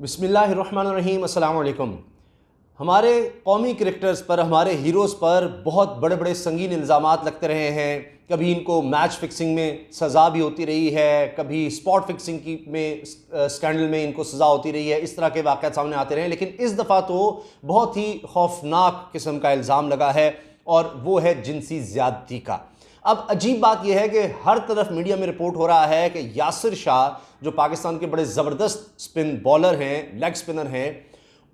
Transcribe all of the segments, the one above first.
बिस्मिल्लाहिर्रहमानिर्रहीम, अस्सलाम वालेकुम। हमारे कौमी क्रिकेटर्स पर, हमारे हीरोज़ पर बहुत बड़े बड़े संगीन इल्ज़ामात लगते रहे हैं। कभी इनको मैच फिक्सिंग में सज़ा भी होती रही है, कभी स्पॉट फिक्सिंग की में स्कैंडल में इनको सज़ा होती रही है। इस तरह के वाक़यात सामने आते रहे, लेकिन इस दफ़ा तो बहुत ही खौफनाक किस्म का इल्ज़ाम लगा है और वो है जिनसी ज़्यादती का। अब अजीब बात यह है कि हर तरफ मीडिया में रिपोर्ट हो रहा है कि यासिर शाह, जो पाकिस्तान के बड़े ज़बरदस्त स्पिन बॉलर हैं, लेग स्पिनर हैं,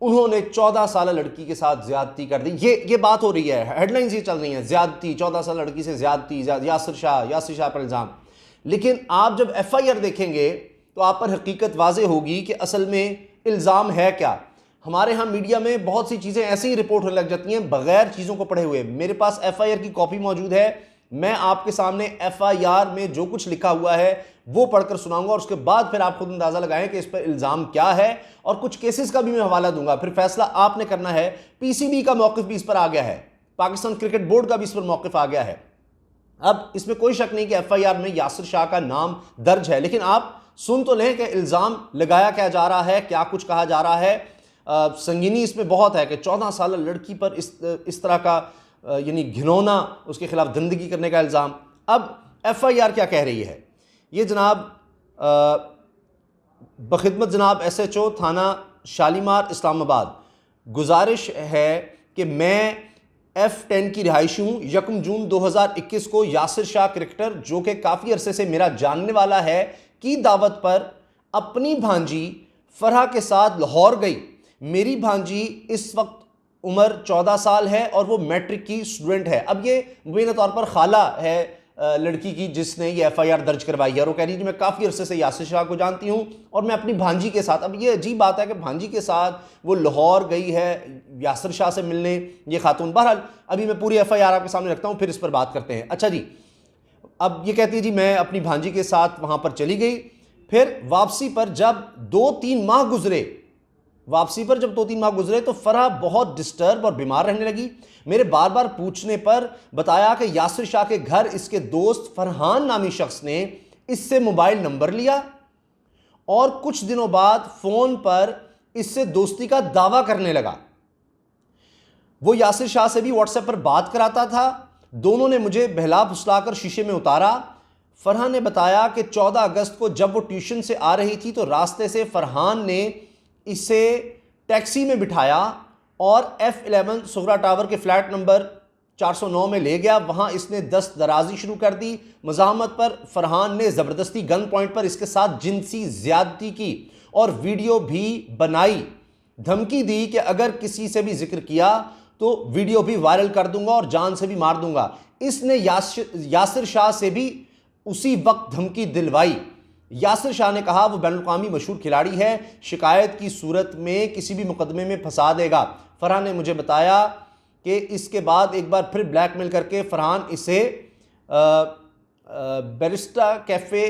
उन्होंने 14 साल लड़की के साथ ज़्यादती कर दी। ये बात हो रही है, हेडलाइंस ये चल रही हैं, ज़्यादती, 14 साल लड़की से ज़्यादती, यासिर शाह पर इल्ज़ाम। लेकिन आप जब FIR देखेंगे तो आप पर हकीकत वाज़े होगी कि असल में इल्ज़ाम है क्या। हमारे यहाँ मीडिया में बहुत सी चीज़ें ऐसी ही रिपोर्ट होने लग जाती हैं बगैर चीज़ों को पढ़े हुए। मेरे पास FIR की कॉपी मौजूद है, मैं आपके सामने FIR में जो कुछ लिखा हुआ है वो पढ़कर सुनाऊंगा और उसके बाद फिर आप खुद अंदाजा लगाएं कि इस पर इल्ज़ाम क्या है, और कुछ केसेस का भी मैं हवाला दूंगा। फिर फैसला आपने करना है। PCB का मौक़िफ़ भी इस पर आ गया है, पाकिस्तान क्रिकेट बोर्ड का भी इस पर मौक़िफ़ आ गया है। अब इसमें कोई शक नहीं कि FIR में यासिर शाह का नाम दर्ज है, लेकिन आप सुन तो लें कि इल्ज़ाम लगाया क्या जा रहा है, क्या कुछ कहा जा रहा है। संगीनी इसमें बहुत है कि 14 साल लड़की पर इस तरह का यानी घिनौना, उसके खिलाफ गंदगी करने का इल्ज़ाम। अब FIR क्या कह रही है, ये जनाब बखिदमत जनाब SHO थाना शालीमार इस्लामाबाद, गुजारिश है कि मैं F10 की रिहायशी हूँ। 1 जून 2021 को यासिर शाह क्रिकेटर, जो कि काफ़ी अरसे से मेरा जानने वाला है, की दावत पर अपनी भांजी फरहा के साथ लाहौर गई। मेरी भांजी इस वक्त उम्र 14 साल है और वो मैट्रिक की स्टूडेंट है। अब ये मुबीना तौर पर खाला है लड़की की जिसने ये FIR दर्ज करवाई है, और वो कह रही है कि मैं काफ़ी अरसे से यासिर शाह को जानती हूँ और मैं अपनी भांजी के साथ। अब ये अजीब बात है कि भांजी के साथ वो लाहौर गई है यासिर शाह से मिलने, ये खातून। बहरहाल अभी मैं पूरी FIR आपके सामने रखता हूँ, फिर इस पर बात करते हैं। अच्छा जी, अब ये कहती है जी मैं अपनी भांजी के साथ वहाँ पर चली गई। फिर वापसी पर जब 2-3 माह गुजरे तो फरहा बहुत डिस्टर्ब और बीमार रहने लगी। मेरे बार बार पूछने पर बताया कि यासिर शाह के घर इसके दोस्त फरहान नामी शख्स ने इससे मोबाइल नंबर लिया और कुछ दिनों बाद फोन पर इससे दोस्ती का दावा करने लगा। वो यासिर शाह से भी WhatsApp पर बात कराता था। दोनों ने मुझे बहला फुसलाकर शीशे में उतारा। फरहान ने बताया कि 14 अगस्त को जब वो ट्यूशन से आ रही थी तो रास्ते से फरहान ने इसे टैक्सी में बिठाया और F11 सुगरा टावर के फ्लैट नंबर 409 में ले गया। वहां इसने दस्त दराजी शुरू कर दी। मज़ाहमत पर फरहान ने ज़बरदस्ती गन पॉइंट पर इसके साथ जिनसी ज़्यादती की और वीडियो भी बनाई। धमकी दी कि अगर किसी से भी जिक्र किया तो वीडियो भी वायरल कर दूंगा और जान से भी मार दूंगा। इसने यासिर शाह से भी उसी वक्त धमकी दिलवाई। यासिर शाह ने कहा वो बैनुल-अक़वामी मशहूर खिलाड़ी है, शिकायत की सूरत में किसी भी मुकदमे में फंसा देगा। फरहान ने मुझे बताया कि इसके बाद एक बार फिर ब्लैकमेल करके फरहान इसे बैरिस्टा कैफ़े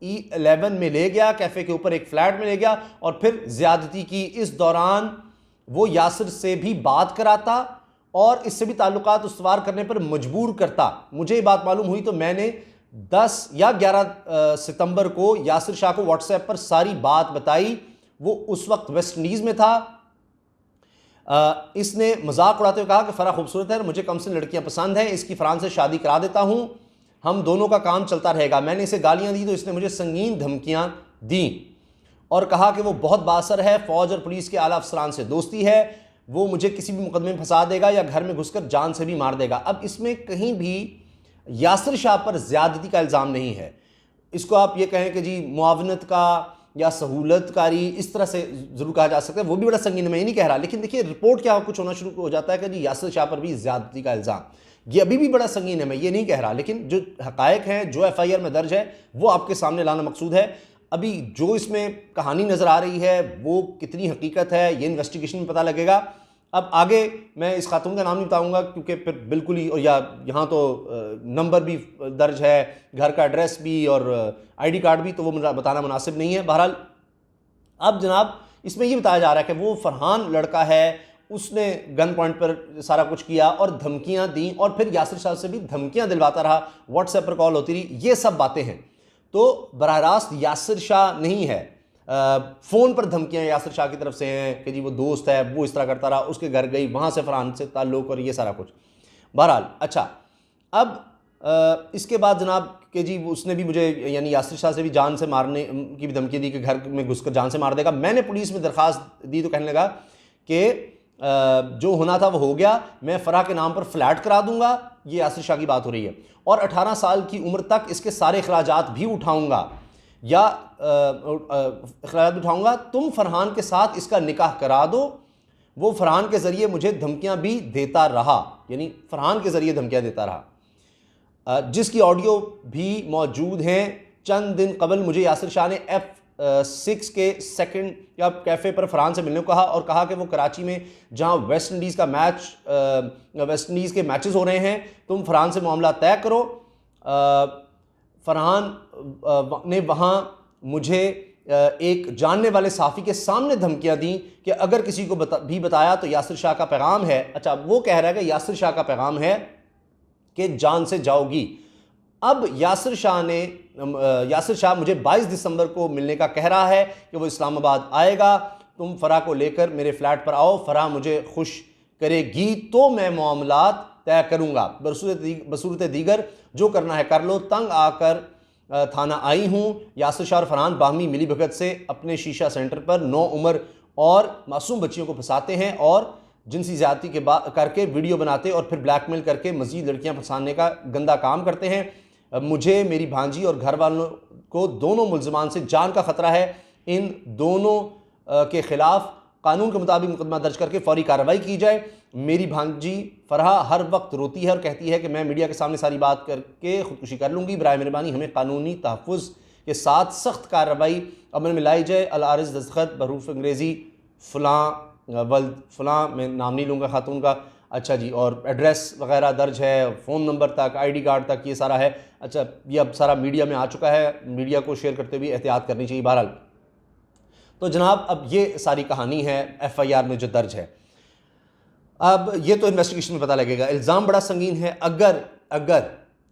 E11 में ले गया, कैफ़े के ऊपर एक फ्लैट में ले गया और फिर ज़्यादती की। इस दौरान वो यासिर से भी बात कराता और इससे भी ताल्लुकात उस्तवार करने पर मजबूर करता। मुझे ये बात मालूम हुई तो मैंने 10 या 11 सितंबर को यासिर शाह को WhatsApp पर सारी बात बताई। वो उस वक्त वेस्ट इंडीज़ में था। इसने मजाक उड़ाते हुए कहा कि फरहा खूबसूरत है, मुझे कम से लड़कियां पसंद हैं, इसकी फरहान से शादी करा देता हूं, हम दोनों का काम चलता रहेगा। मैंने इसे गालियां दी तो इसने मुझे संगीन धमकियां दी और कहा कि वो बहुत बासर है, फौज और पुलिस के आला अफसरान से दोस्ती है, वो मुझे किसी भी मुकदमे में फंसा देगा या घर में घुसकर जान से भी मार देगा। अब इसमें कहीं भी यासिर शाह पर ज़्यादती का इल्ज़ाम नहीं है। इसको आप ये कहें कि जी मुआवनत का या सहूलतकारी, इस तरह से ज़रूर कहा जा सकता है, वो भी बड़ा संगीन है, मैं ये नहीं कह रहा। लेकिन देखिए रिपोर्ट क्या कुछ होना शुरू हो जाता है कि जी यासिर शाह पर भी ज़्यादती का इल्ज़ाम, ये अभी भी बड़ा संगीन है, मैं ये नहीं कह रहा। लेकिन जो हक़ाइक़ हैं, जो FIR में दर्ज है, वो आपके सामने लाना मकसूद है। अभी जो इसमें कहानी नज़र आ रही है वो कितनी हकीकत है ये इन्वेस्टिगेशन में पता लगेगा। अब आगे मैं इस खातून का नाम नहीं बताऊंगा क्योंकि फिर बिल्कुल ही, और या यहाँ तो नंबर भी दर्ज है, घर का एड्रेस भी और ID कार्ड भी, तो वो मुझे बताना मुनासिब नहीं है। बहरहाल अब जनाब इसमें ये बताया जा रहा है कि वो फरहान लड़का है, उसने गन पॉइंट पर सारा कुछ किया और धमकियाँ दी और फिर यासिर शाह से भी धमकियाँ दिलवाता रहा, WhatsApp पर कॉल होती रही, ये सब बातें हैं। तो बराह रास्त यासिर शाह नहीं है, फ़ोन पर धमकियां यासिर शाह की तरफ से हैं कि जी वो दोस्त है, वो इस तरह करता रहा, उसके घर गई, वहाँ से फरहान से ताल्लुक़ और ये सारा कुछ। बहरहाल अच्छा, अब इसके बाद जनाब कि जी उसने भी मुझे यानी यासिर शाह से भी जान से मारने की भी धमकी दी कि घर में घुसकर जान से मार देगा। मैंने पुलिस में दरख्वास्त दी तो कहने लगा कि जो होना था वो हो गया, मैं फ़राह के नाम पर फ्लैट करा दूंगा। ये यासिर शाह की बात हो रही है, और 18 साल की उम्र तक इसके सारे अखराजात भी उठाऊंगा या अखराजात उठाऊंगा। तुम फरहान के साथ इसका निकाह करा दो। वो फरहान के ज़रिए मुझे धमकियां भी देता रहा, यानी फरहान के ज़रिए धमकियां देता रहा, जिसकी ऑडियो भी मौजूद हैं। चंद दिन कबल मुझे यासिर शाह ने F6 के सेकंड या कैफ़े पर फरहान से मिलने को कहा और कहा कि वो कराची में जहां वेस्ट इंडीज़ का वेस्ट इंडीज़ के मैचेस हो रहे हैं, तुम फरहान से मामला तय करो। फरहान ने वहाँ मुझे एक जानने वाले साफ़ी के सामने धमकियां दी कि अगर किसी को भी बताया तो यासिर शाह का पैगाम है। अच्छा, वो कह रहा है कि यासिर शाह का पैगाम है कि जान से जाओगी। अब यासिर शाह मुझे 22 दिसंबर को मिलने का कह रहा है कि वो इस्लामाबाद आएगा। तुम फ़राह को लेकर मेरे फ्लैट पर आओ, फ़राह मुझे खुश करेगी तो मैं मामलात तय करूँगा। बसूरत दीगर जो करना है कर लो। तंग आकर थाना आई हूँ। यासिर शाह और फरहान बाहमी मिली भगत से अपने शीशा सेंटर पर 9 उम्र और मासूम बच्चियों को फंसाते हैं और जिनसी ज़्यादती करके वीडियो बनाते और फिर ब्लैकमेल करके मज़ीद लड़कियां फंसाने का गंदा काम करते हैं। मुझे, मेरी भांजी और घर वालों को दोनों मुल्ज़िमान से जान का ख़तरा है। इन दोनों के ख़िलाफ़ कानून के मुताबिक मुकदमा दर्ज करके फौरी कार्रवाई की जाए। मेरी भांजी फरहा हर वक्त रोती है और कहती है कि मैं मीडिया के सामने सारी बात करके ख़ुदकुशी कर लूँगी। बराए मेहरबानी हमें कानूनी तहफ़्फ़ुज़ के साथ सख्त कार्रवाई अमल में लाई जाए। अल-आरिज़ दस्तखत बहरूफ अंग्रेज़ी फ़लाँ मैं नाम नहीं लूँगा खातून का। अच्छा जी, और एड्रेस वगैरह दर्ज है, फ़ोन नंबर तक, ID कार्ड तक, ये सारा है। अच्छा, ये अब सारा मीडिया में आ चुका है। मीडिया को शेयर करते हुए एहतियात करनी चाहिए। बहरहाल तो जनाब, अब ये सारी कहानी है FIR में जो दर्ज है। अब ये तो इन्वेस्टिगेशन में पता लगेगा। इल्ज़ाम बड़ा संगीन है। अगर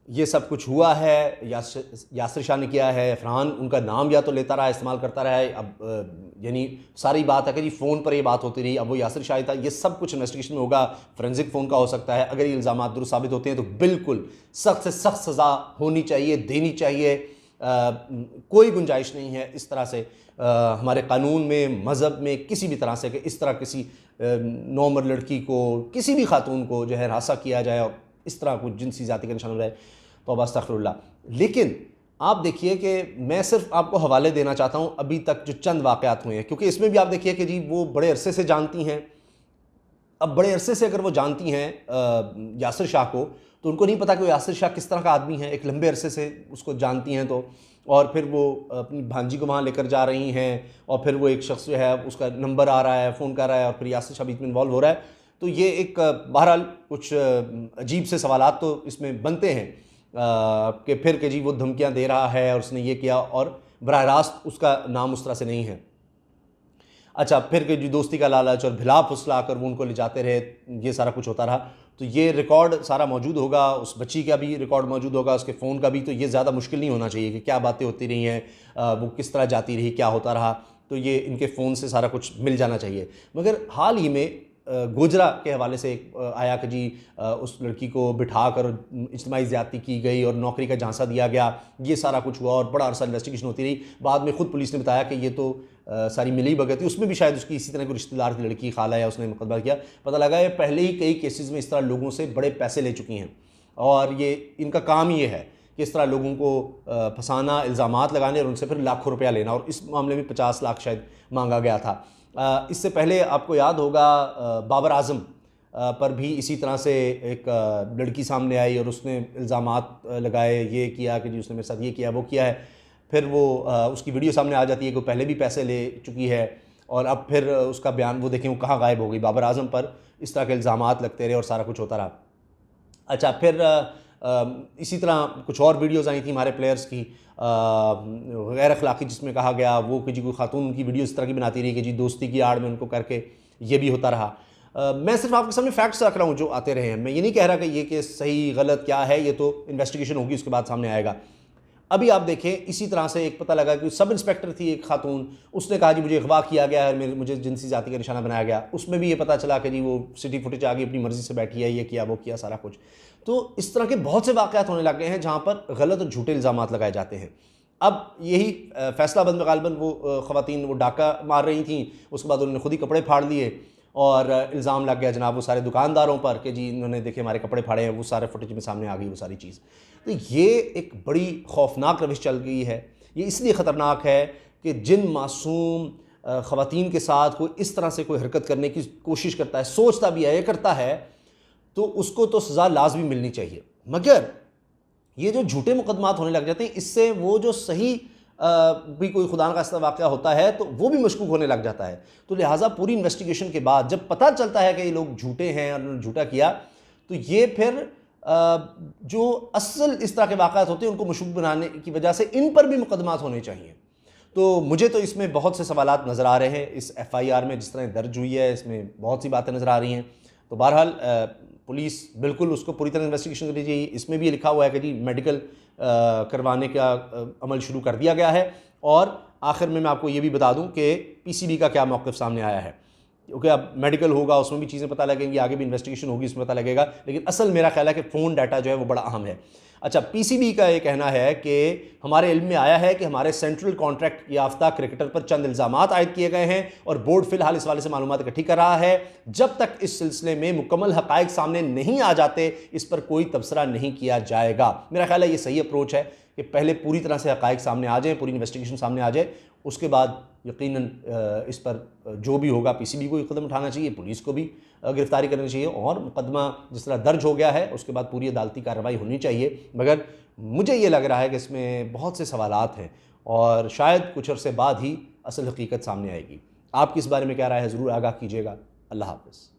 ये सब कुछ हुआ है, यासिर शाह ने किया है, फरहान उनका नाम या तो लेता रहा, इस्तेमाल करता रहा है, अब यानी सारी बात है कि जी फ़ोन पर ये बात होती रही, अब वो यासिर शाह था, ये सब कुछ इन्वेस्टिगेशन में होगा। फोरेंसिक फ़ोन का हो सकता है। अगर ये इल्ज़ाम दुरुस्त साबित होते हैं तो बिल्कुल सख्त से सख्त सज़ा होनी चाहिए, देनी चाहिए। कोई गुंजाइश नहीं है इस तरह से हमारे कानून में, मज़हब में, किसी भी तरह से कि इस तरह किसी नौमर लड़की को, किसी भी खातून को जो है हरासा किया जाए और इस तरह कुछ जिनसी ज़ाती का निशान हो जाए। तो बस अस्तग़फिरुल्लाह। लेकिन आप देखिए कि मैं सिर्फ आपको हवाले देना चाहता हूँ अभी तक जो चंद वाक़यात हुए हैं, क्योंकि इसमें भी आप देखिए कि जी वो बड़े अरसे से जानती हैं। अब बड़े अरसे से अगर वो जानती हैं यासिर शाह को, तो उनको नहीं पता कि वो यासिर शाह किस तरह का आदमी है। एक लंबे अरसे से उसको जानती हैं तो, और फिर वो अपनी भांजी को वहाँ लेकर जा रही हैं और फिर वो एक शख्स जो है उसका नंबर आ रहा है, फ़ोन कर रहा है और फिर यासिर शाह बीच में इन्वॉल्व हो रहा है। तो ये एक बहरहाल कुछ अजीब से सवालात तो इसमें बनते हैं कि फिर के जी वो धमकियाँ दे रहा है और उसने ये किया और बराह रास्त उसका नाम उस तरह से नहीं है। अच्छा, फिर के जी दोस्ती का लालच और भिला फुसला कर वो उनको ले जाते रहे, ये सारा कुछ होता रहा। तो ये रिकॉर्ड सारा मौजूद होगा, उस बच्ची का भी रिकॉर्ड मौजूद होगा, उसके फ़ोन का भी। तो ये ज़्यादा मुश्किल नहीं होना चाहिए कि क्या बातें होती रही हैं, वो किस तरह जाती रही, क्या होता रहा। तो ये इनके फ़ोन से सारा कुछ मिल जाना चाहिए। मगर हाल ही में गोजरा के हवाले से आया कि जी उस लड़की को बिठा कर इज्तिमाई ज़्यादती की गई और नौकरी का झांसा दिया गया, ये सारा कुछ हुआ और बड़ा अरसा इन्वेस्टिगेशन होती रही। बाद में ख़ुद पुलिस ने बताया कि ये तो सारी मिली भगत थी, उसमें भी शायद उसकी इसी तरह कोई रिश्तेदार की लड़की खाला या उसने मुकदमा किया। पता लगा ये पहले ही कई केसेस में इस तरह लोगों से बड़े पैसे ले चुकी हैं और ये इनका काम ये है कि इस तरह लोगों को फंसाना, इल्ज़ामात लगाने और उनसे फिर लाखों रुपया लेना। और इस मामले में 50 लाख शायद मांगा गया था। इससे पहले आपको याद होगा बाबर आज़म पर भी इसी तरह से एक लड़की सामने आई और उसने इल्ज़ामात लगाए, ये किया कि जी उसने मेरे साथ ये किया, वो किया है। फिर वो उसकी वीडियो सामने आ जाती है कि पहले भी पैसे ले चुकी है और अब फिर उसका बयान वो देखें वो कहाँ गायब हो गई। बाबर आज़म पर इस तरह के इल्ज़ामात लगते रहे और सारा कुछ होता रहा। अच्छा, फिर इसी तरह कुछ और वीडियोज़ आई थी हमारे प्लेयर्स की गैर अखलाक़ी, जिसमें कहा गया वो कि जी कोई खातून उनकी वीडियो इस तरह की बनाती रही कि जी दोस्ती की आड़ में उनको करके ये भी होता रहा। मैं सिर्फ आपके सामने फैक्ट्स रख रहा हूँ जो आते रहे हैं। मैं ये नहीं कह रहा कि ये केस सही गलत क्या है, ये तो इन्वेस्टिगेशन होगी उसके बाद सामने आएगा। अभी आप देखें, इसी तरह से एक पता लगा कि सब इंस्पेक्टर थी एक खातून, उसने कहा जी मुझे अगवा किया गया है, मुझे जिनसी जाति का निशाना बनाया गया। उसमें भी ये पता चला कि जी वो सिटी फुटेज आ गई, अपनी मर्जी से बैठी है, ये किया वो किया सारा कुछ। तो इस तरह के बहुत से वाक़यात होने लग गए हैं जहाँ पर गलत और झूठे इल्ज़ामात लगाए जाते हैं। अब यही फैसलाबाद में गालिबन वो ख़वातीन वो डाका मार रही थी, उसके बाद उन्होंने खुद ही कपड़े फाड़ लिए और इल्ज़ाम लग गया जनाब वो सारे दुकानदारों पर कि जी इन्होंने देखे हमारे कपड़े फाड़े हैं, वो सारे फुटेज में सामने आ गई वो सारी चीज़। तो ये एक बड़ी खौफनाक रविश चल गई है। ये इसलिए ख़तरनाक है कि जिन मासूम ख़वातीन के साथ कोई इस तरह से कोई हरकत करने की कोशिश करता है, सोचता भी है, ये करता है, तो उसको तो सज़ा लाजमी मिलनी चाहिए। मगर ये जो झूठे मुकदमात होने लग जाते हैं, इससे वो जो सही भी कोई खुदा न खास्ता वाक़या होता है तो वो भी मशकूक होने लग जाता है। तो लिहाजा पूरी इन्वेस्टिगेशन के बाद जब पता चलता है कि ये लोग झूठे हैं और उन्होंने झूठा किया, तो ये फिर जो असल इस तरह के वाक़यात होते हैं उनको मशकूक बनाने की वजह से इन पर भी मुकदमात होने चाहिए। तो मुझे तो इसमें बहुत से सवालात नज़र आ रहे हैं, इस FIR में जिस तरह दर्ज हुई है इसमें बहुत सी बातें नज़र आ रही हैं। तो बहरहाल पुलिस बिल्कुल उसको पूरी तरह इन्वेस्टिगेशन करनी चाहिए। इसमें भी लिखा हुआ है कि जी मेडिकल करवाने का अमल शुरू कर दिया गया है। और आखिर में मैं आपको ये भी बता दूं कि PCB का क्या मौक़िफ़ सामने आया है, क्योंकि अब मेडिकल होगा, उसमें भी चीज़ें पता लगेंगी, आगे भी इन्वेस्टिगेशन होगी, इसमें पता लगेगा। लेकिन असल मेरा ख्याल है कि फ़ोन डाटा जो है वो बड़ा अहम है। अच्छा, PCB का ये कहना है कि हमारे इल्म में आया है कि हमारे सेंट्रल कॉन्ट्रैक्ट याफ्ता क्रिकेटर पर चंद इल्ज़ामात आयद किए गए हैं और बोर्ड फ़िलहाल इस वाले से मालूमात इकट्ठी कर रहा है। जब तक इस सिलसिले में मुकम्मल हक़ाइक़ सामने नहीं आ जाते, इस पर कोई तबसरा नहीं किया जाएगा। मेरा ख्याल है ये सही अप्रोच है कि पहले पूरी तरह से हक़ाइक़ सामने आ जाए, पूरी इन्वेस्टिगेशन सामने आ जाए, उसके बाद यकीनन इस पर जो भी होगा PCB को कदम उठाना चाहिए, पुलिस को भी गिरफ्तारी करनी चाहिए और मुकदमा जिस तरह दर्ज हो गया है उसके बाद पूरी अदालती कार्रवाई होनी चाहिए। मगर मुझे ये लग रहा है कि इसमें बहुत से सवालात हैं और शायद कुछ अरसे बाद ही असल हकीकत सामने आएगी। आपकी इस बारे में क्या राय है, ज़रूर आगाह कीजिएगा। अल्लाह हाफ़िज़।